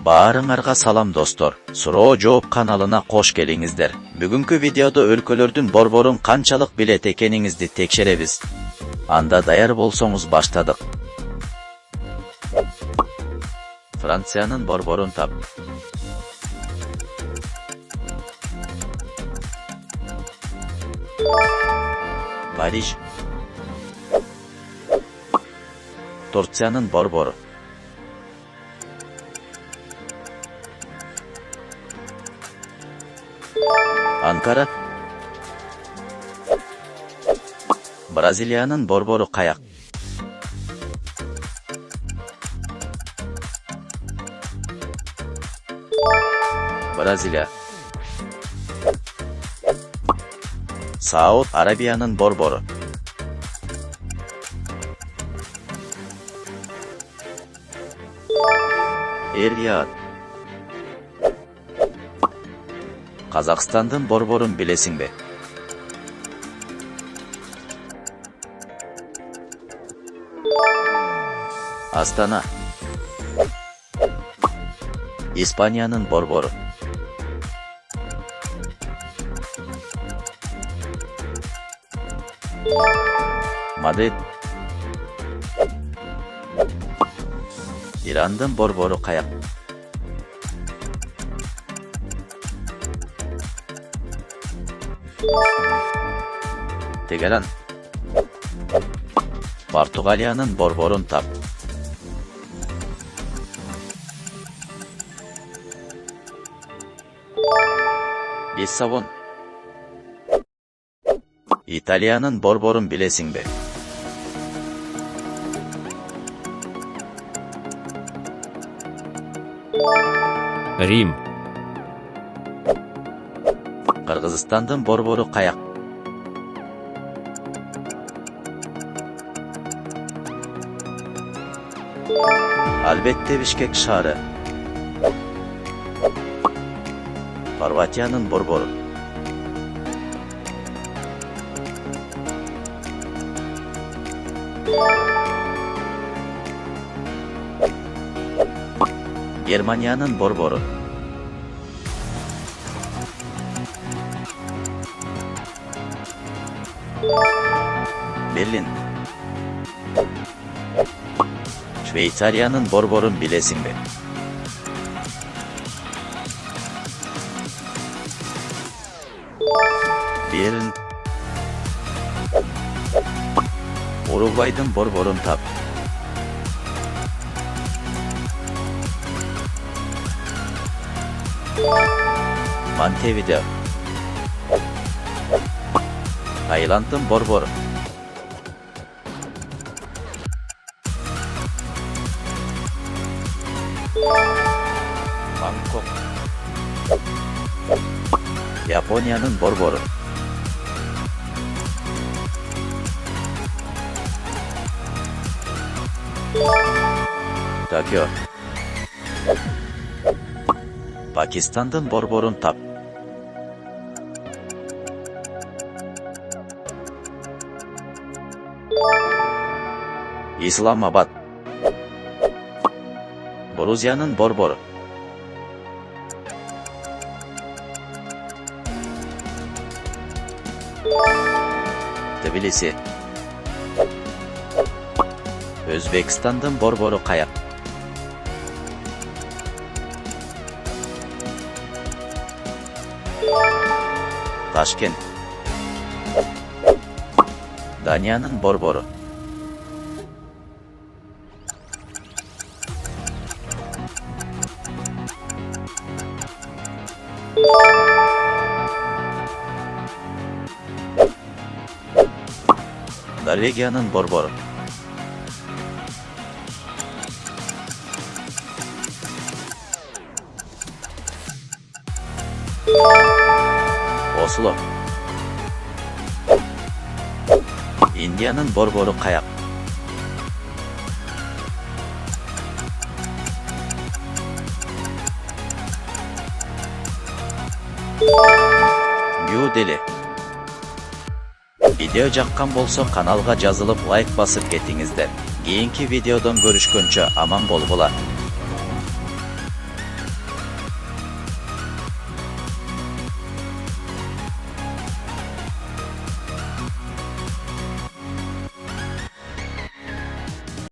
Баарыңарга салам достор. Суроо жооп каналына кош келиңиздер. Бүгүнкү видеодо өлкөлөрдүн борборун канчалык билет экениңизди текшеребиз. Анда даяр болсоңуз баштадык. Франциянын борборун тап. Париж. Турциянын борбору. Анкара. Бразилиянын борбору каяк? Бразилия. Сауд Арабиянын борбору. Эр-Рияд. Казакстандын борборун билесиңби? Астана. Испаниянын борбору. Мадрид. Ирандын борбору каяк? Тегеран. Португалиянын борборун тап. Лиссабон. Италиянын борборун билесиңби? Рим. Кыргызстандын борбору каяк? Албетте Бишкек шаары. Хорватиянын борбору. Германиянын борбору. Берлин. Швейцариянын борборун билесиңби? Берн. Уругвайдын борборун тап. Монтевидео. Таиланддын борбору. Бангкок. Япониянын борбору. Токио. Пакистандын борборун тап. Исламабад. Грузиянын борбору. Тбилиси. Өзбекстандын борбору каяк? Ташкент. Даниянын борбору. Норвегиянын борбору. Осло. Индиянын борбору каяк? Нью-Дели. Видео жаккан болсо каналга жазылып лайк басып кетиңиздер. Кийинки видеодон көрүшкөнчө аман болгула.